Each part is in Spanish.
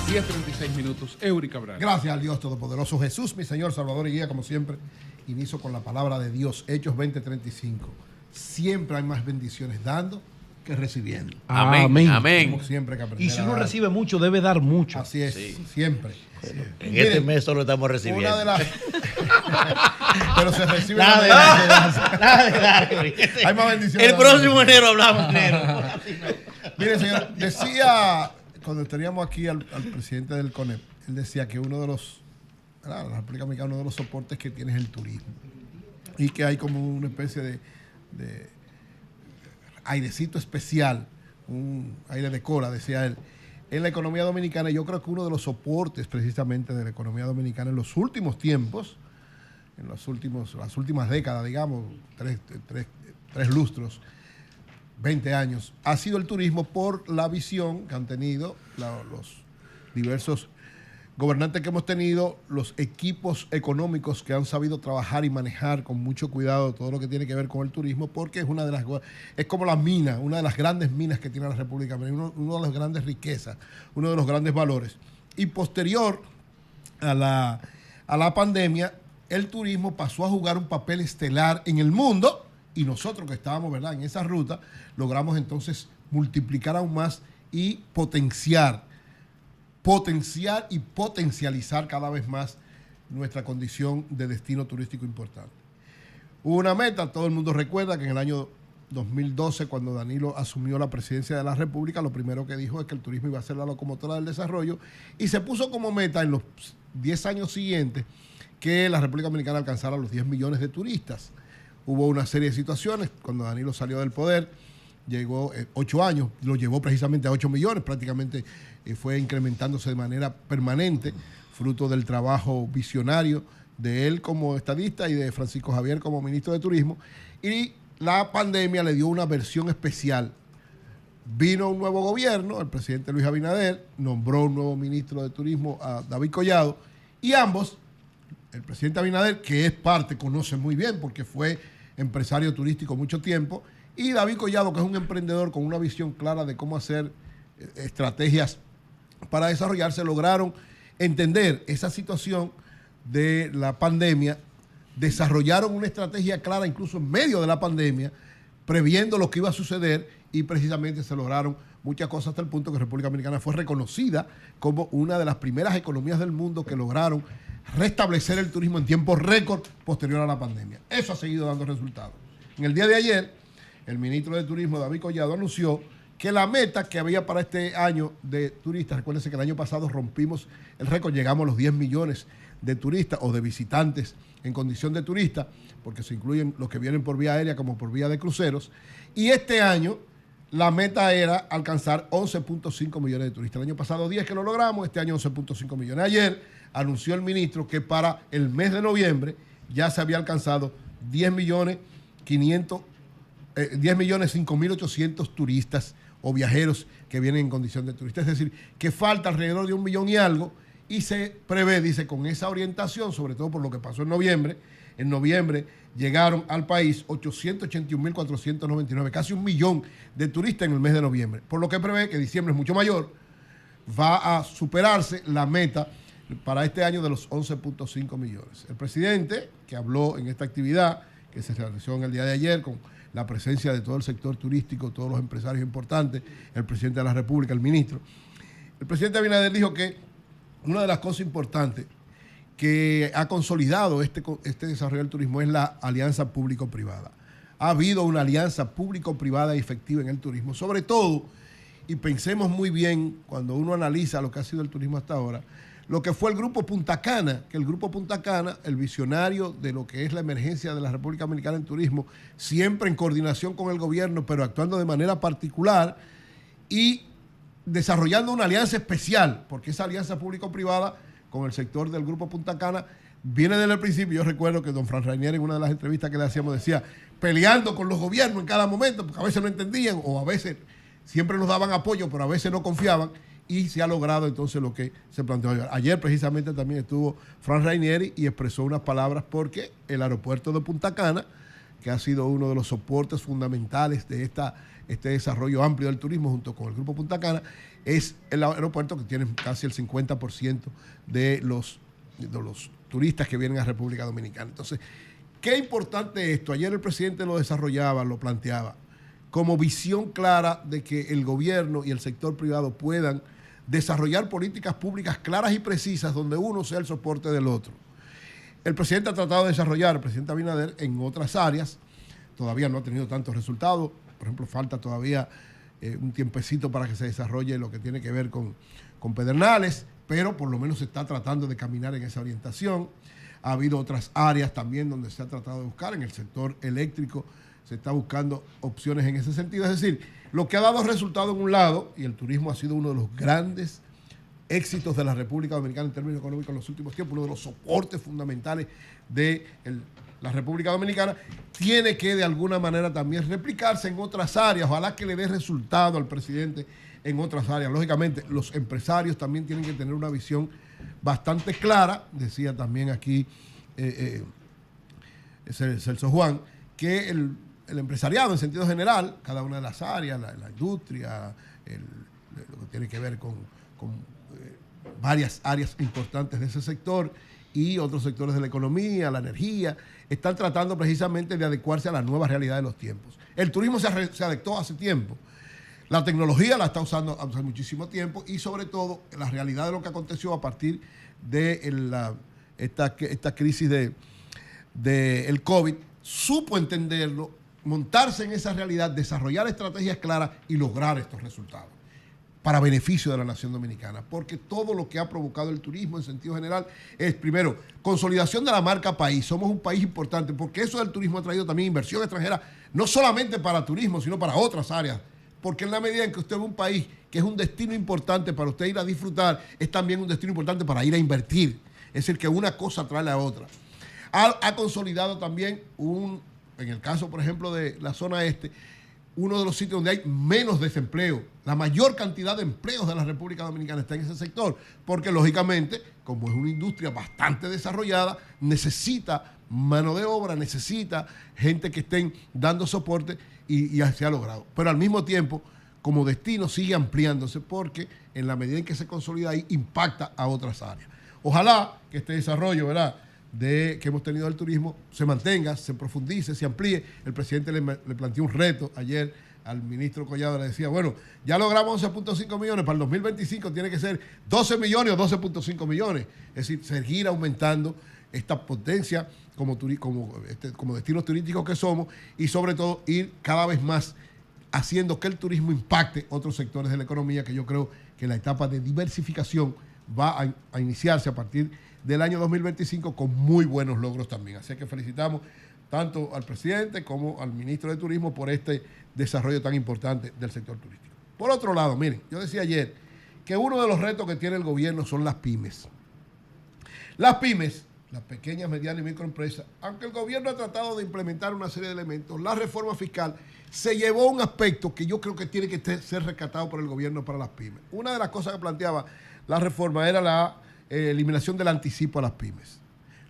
10:36. Eury Cabral. Gracias al Dios Todopoderoso Jesús, mi Señor, Salvador y Guía, como siempre. Inicio con la palabra de Dios, Hechos 20:35. Siempre hay más bendiciones dando que recibiendo. Amén. Amén. Como siempre que Y si uno recibe mucho, debe dar mucho. Así es, sí. Siempre. En este mes solo estamos recibiendo. Una de las... Pero se recibe hay más bendiciones. El próximo enero hablamos enero. Mire, señor, decía, cuando teníamos aquí al presidente del CONEP, él decía que uno de los, la República Dominicana, uno de los soportes que tiene es el turismo. Y que hay como una especie de airecito especial, un aire de cola, decía él, en la economía dominicana. Yo creo que uno de los soportes precisamente de la economía dominicana en los últimos tiempos, en las últimas décadas, digamos, tres lustros, 20 años, ha sido el turismo por la visión que han tenido los diversos gobernantes que hemos tenido, los equipos económicos que han sabido trabajar y manejar con mucho cuidado todo lo que tiene que ver con el turismo, porque es como la mina, una de las grandes minas que tiene la República Dominicana, una de las grandes riquezas, uno de los grandes valores. Y posterior a la pandemia, el turismo pasó a jugar un papel estelar en el mundo, y nosotros que estábamos, ¿verdad?, en esa ruta, logramos entonces multiplicar aún más y potenciar y potencializar cada vez más nuestra condición de destino turístico importante. Hubo una meta, todo el mundo recuerda que en el año 2012, cuando Danilo asumió la presidencia de la República, lo primero que dijo es que el turismo iba a ser la locomotora del desarrollo, y se puso como meta en los 10 años siguientes que la República Dominicana alcanzara los 10 millones de turistas. Hubo una serie de situaciones, cuando Danilo salió del poder, llegó 8 años, lo llevó precisamente a 8 millones, prácticamente fue incrementándose de manera permanente, fruto del trabajo visionario de él como estadista y de Francisco Javier como ministro de Turismo. Y la pandemia le dio una versión especial. Vino un nuevo gobierno, el presidente Luis Abinader nombró un nuevo ministro de Turismo, a David Collado, y ambos, el presidente Abinader, que es parte, conoce muy bien porque fue empresario turístico mucho tiempo, y David Collado, que es un emprendedor con una visión clara de cómo hacer estrategias para desarrollarse, lograron entender esa situación de la pandemia, desarrollaron una estrategia clara incluso en medio de la pandemia, previendo lo que iba a suceder, y precisamente se lograron muchas cosas hasta el punto que República Dominicana fue reconocida como una de las primeras economías del mundo que lograron restablecer el turismo en tiempo récord posterior a la pandemia. Eso ha seguido dando resultados. En el día de ayer, el ministro de Turismo, David Collado, anunció que la meta que había para este año de turistas, recuérdense que el año pasado rompimos el récord, llegamos a los 10 millones de turistas o de visitantes en condición de turista, porque se incluyen los que vienen por vía aérea como por vía de cruceros, y este año la meta era alcanzar 11.5 millones de turistas. El año pasado 10 que lo logramos, este año 11.5 millones. Ayer anunció el ministro que para el mes de noviembre ya se había alcanzado 10.5.800 turistas o viajeros que vienen en condición de turista. Es decir, que falta alrededor de 1 millón y algo, y se prevé, dice, con esa orientación, sobre todo por lo que pasó en noviembre llegaron al país 881.499, casi 1 millón de turistas en el mes de noviembre, por lo que prevé que diciembre es mucho mayor, va a superarse la meta para este año de los 11.5 millones. El presidente, que habló en esta actividad que se realizó en el día de ayer con la presencia de todo el sector turístico, todos los empresarios importantes, el presidente de la República, el ministro, el presidente Abinader dijo que una de las cosas importantes que ha consolidado este desarrollo del turismo es la alianza público-privada. Ha habido una alianza público-privada efectiva en el turismo, sobre todo, y pensemos muy bien cuando uno analiza lo que ha sido el turismo hasta ahora, lo que fue el Grupo Punta Cana, que el Grupo Punta Cana, el visionario de lo que es la emergencia de la República Dominicana en turismo, siempre en coordinación con el gobierno, pero actuando de manera particular y desarrollando una alianza especial, porque esa alianza público-privada con el sector del Grupo Punta Cana viene desde el principio. Yo recuerdo que don Fran Rainier, en una de las entrevistas que le hacíamos, decía, peleando con los gobiernos en cada momento, porque a veces no entendían, o a veces siempre nos daban apoyo, pero a veces no confiaban, y se ha logrado entonces lo que se planteó ayer. Ayer precisamente también estuvo Fran Rainieri y expresó unas palabras porque el aeropuerto de Punta Cana que ha sido uno de los soportes fundamentales de este desarrollo amplio del turismo junto con el Grupo Punta Cana, es el aeropuerto que tiene casi el 50% de los turistas que vienen a República Dominicana. Entonces, qué importante esto. Ayer el presidente lo desarrollaba, lo planteaba, como visión clara de que el gobierno y el sector privado puedan desarrollar políticas públicas claras y precisas donde uno sea el soporte del otro. El presidente ha tratado de desarrollar, el presidente Abinader, en otras áreas, todavía no ha tenido tantos resultados. Por ejemplo, falta todavía un tiempecito para que se desarrolle lo que tiene que ver con Pedernales, pero por lo menos se está tratando de caminar en esa orientación. Ha habido otras áreas también donde se ha tratado de buscar, en el sector eléctrico se está buscando opciones en ese sentido. Es decir, lo que ha dado resultado en un lado, y el turismo ha sido uno de los grandes éxitos de la República Dominicana en términos económicos en los últimos tiempos, uno de los soportes fundamentales de la República Dominicana, tiene que de alguna manera también replicarse en otras áreas. Ojalá que le dé resultado al presidente en otras áreas. Lógicamente, los empresarios también tienen que tener una visión bastante clara, decía también aquí Celso Juan, que el empresariado en sentido general, cada una de las áreas, la industria, lo que tiene que ver con varias áreas importantes de ese sector y otros sectores de la economía, la energía, están tratando precisamente de adecuarse a la nueva realidad de los tiempos. El turismo se adaptó hace tiempo. La tecnología la está usando hace muchísimo tiempo y sobre todo la realidad de lo que aconteció a partir de esta crisis del COVID, supo entenderlo, montarse en esa realidad, desarrollar estrategias claras y lograr estos resultados para beneficio de la nación dominicana, porque todo lo que ha provocado el turismo en sentido general es, primero, consolidación de la marca país. Somos un país importante, porque eso del turismo ha traído también inversión extranjera, no solamente para turismo, sino para otras áreas, porque en la medida en que usted ve un país que es un destino importante para usted ir a disfrutar, es también un destino importante para ir a invertir. Es decir, que una cosa trae a la otra. Ha consolidado también en el caso, por ejemplo, de la zona este, uno de los sitios donde hay menos desempleo. La mayor cantidad de empleos de la República Dominicana está en ese sector, porque lógicamente, como es una industria bastante desarrollada, necesita mano de obra, necesita gente que estén dando soporte y se ha logrado. Pero al mismo tiempo, como destino sigue ampliándose porque en la medida en que se consolida ahí, impacta a otras áreas. Ojalá que este desarrollo, ¿verdad?, que hemos tenido del turismo se mantenga, se profundice, se amplíe. El presidente le planteó un reto ayer al ministro Collado, le decía, bueno, ya logramos 11.5 millones, para el 2025 tiene que ser 12 millones o 12.5 millones. Es decir, seguir aumentando esta potencia como destinos turísticos que somos y sobre todo ir cada vez más haciendo que el turismo impacte otros sectores de la economía, que yo creo que la etapa de diversificación va a iniciarse a partir del año 2025 con muy buenos logros también. Así que felicitamos tanto al presidente como al ministro de Turismo por este desarrollo tan importante del sector turístico. Por otro lado, miren, yo decía ayer que uno de los retos que tiene el gobierno son las pymes. Las pymes, las pequeñas, medianas y microempresas, aunque el gobierno ha tratado de implementar una serie de elementos, la reforma fiscal se llevó a un aspecto que yo creo que tiene que ser rescatado por el gobierno para las pymes. Una de las cosas que planteaba la reforma era la eliminación del anticipo a las pymes.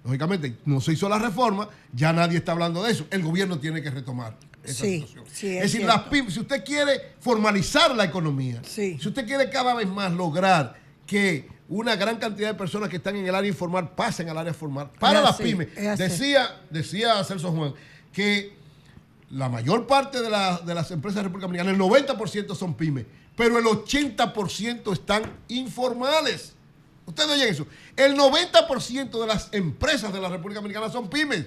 Lógicamente, no se hizo la reforma, ya nadie está hablando de eso. El gobierno tiene que retomar esa situación. Sí, es decir, las pymes, si usted quiere formalizar la economía, si usted quiere cada vez más lograr que una gran cantidad de personas que están en el área informal pasen al área formal, para las pymes, decía Celso Juan, que la mayor parte de las empresas de la República Dominicana, el 90% son pymes, pero el 80% están informales. Ustedes oyen eso. El 90% de las empresas de la República Dominicana son pymes.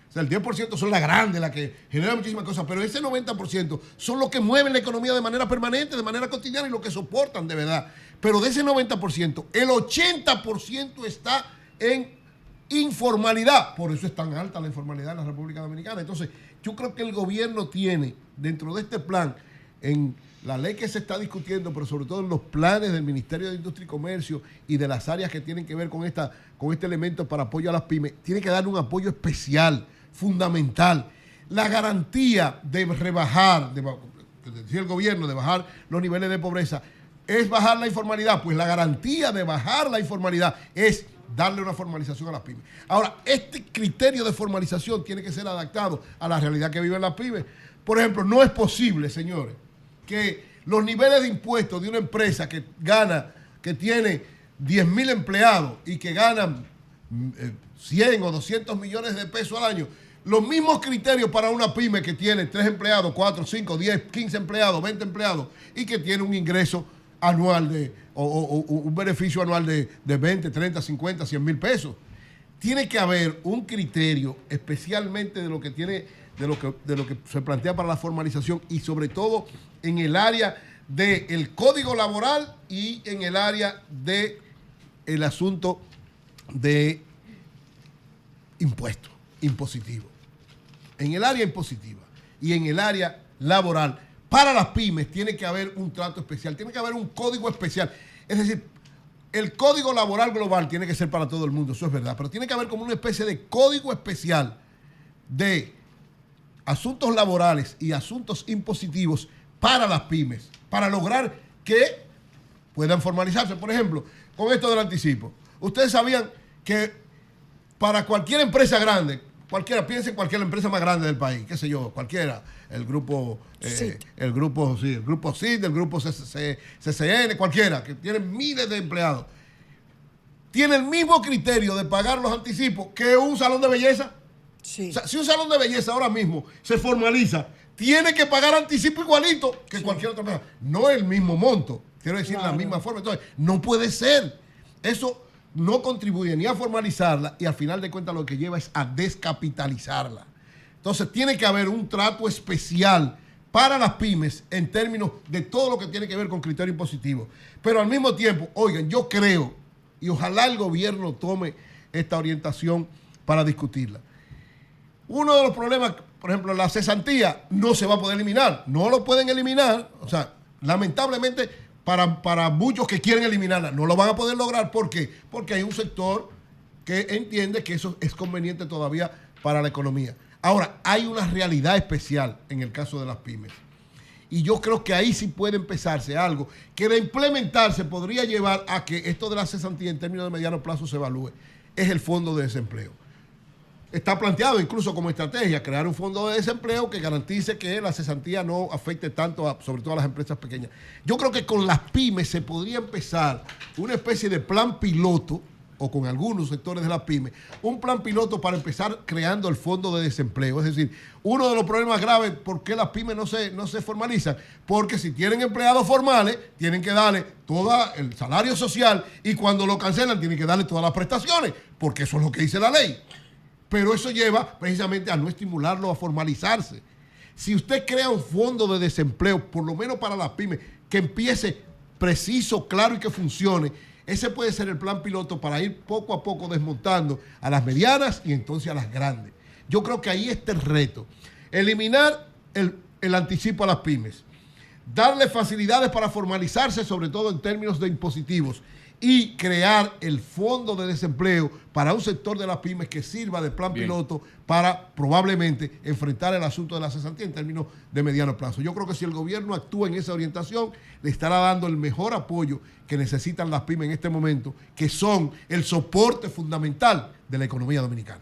O sea, el 10% son las grandes, las que generan muchísimas cosas, pero ese 90% son los que mueven la economía de manera permanente, de manera cotidiana y los que soportan de verdad. Pero de ese 90%, el 80% está en informalidad. Por eso es tan alta la informalidad en la República Dominicana. Entonces, yo creo que el gobierno tiene, dentro de este plan, en la ley que se está discutiendo, pero sobre todo en los planes del Ministerio de Industria y Comercio y de las áreas que tienen que ver con este elemento para apoyo a las pymes, tiene que darle un apoyo especial, fundamental. La garantía de rebajar, que decía el gobierno, de bajar los niveles de pobreza, es bajar la informalidad. Pues la garantía de bajar la informalidad es darle una formalización a las pymes. Ahora, este criterio de formalización tiene que ser adaptado a la realidad que viven las pymes. Por ejemplo, no es posible, señores, que los niveles de impuestos de una empresa que gana, que tiene 10.000 empleados y que ganan 100 o 200 millones de pesos al año, los mismos criterios para una pyme que tiene 3 empleados, 4, 5, 10, 15 empleados, 20 empleados y que tiene un ingreso anual o un beneficio anual de 20, 30, 50, 100 mil pesos. Tiene que haber un criterio especialmente de lo que se plantea para la formalización y sobre todo en el área del código laboral y en el área del asunto de impuestos, impositivos. En el área impositiva y en el área laboral, para las pymes tiene que haber un trato especial, tiene que haber un código especial. Es decir, el código laboral global tiene que ser para todo el mundo, eso es verdad, pero tiene que haber como una especie de código especial de asuntos laborales y asuntos impositivos para las pymes, para lograr que puedan formalizarse. Por ejemplo, con esto del anticipo. Ustedes sabían que para cualquier empresa grande, piensen en cualquier empresa más grande del país, qué sé yo, cualquiera, el grupo CID, el grupo CCN, cualquiera, que tiene miles de empleados, tiene el mismo criterio de pagar los anticipos que un salón de belleza. Sí. O sea, si un salón de belleza ahora mismo se formaliza, tiene que pagar anticipo igualito que cualquier otra persona. No el mismo monto, quiero decir, la misma forma. Entonces, no puede ser. Eso no contribuye ni a formalizarla y al final de cuentas lo que lleva es a descapitalizarla. Entonces, tiene que haber un trato especial para las pymes en términos de todo lo que tiene que ver con criterios impositivos. Pero al mismo tiempo, oigan, yo creo, y ojalá el gobierno tome esta orientación para discutirla. Uno de los problemas, por ejemplo, la cesantía no se va a poder eliminar. No lo pueden eliminar. O sea, lamentablemente, para muchos que quieren eliminarla, no lo van a poder lograr. ¿Por qué? Porque hay un sector que entiende que eso es conveniente todavía para la economía. Ahora, hay una realidad especial en el caso de las pymes. Y yo creo que ahí sí puede empezarse algo que de implementarse podría llevar a que esto de la cesantía en términos de mediano plazo se evalúe. Es el fondo de desempleo. Está planteado incluso como estrategia crear un fondo de desempleo que garantice que la cesantía no afecte tanto, sobre todo a las empresas pequeñas. Yo creo que con las pymes se podría empezar una especie de plan piloto, o con algunos sectores de las pymes, un plan piloto para empezar creando el fondo de desempleo. Es decir, uno de los problemas graves, ¿por qué las pymes no se formalizan? Porque si tienen empleados formales, tienen que darle todo el salario social y cuando lo cancelan tienen que darle todas las prestaciones, porque eso es lo que dice la ley. Pero eso lleva precisamente a no estimularlo a formalizarse. Si usted crea un fondo de desempleo, por lo menos para las pymes, que empiece preciso, claro y que funcione, ese puede ser el plan piloto para ir poco a poco desmontando a las medianas y entonces a las grandes. Yo creo que ahí está el reto. Eliminar el anticipo a las pymes. Darle facilidades para formalizarse, sobre todo en términos de impositivos. Y crear el fondo de desempleo para un sector de las pymes que sirva de plan piloto para probablemente enfrentar el asunto de la cesantía en términos de mediano plazo. Yo creo que si el gobierno actúa en esa orientación, le estará dando el mejor apoyo que necesitan las pymes en este momento, que son el soporte fundamental de la economía dominicana.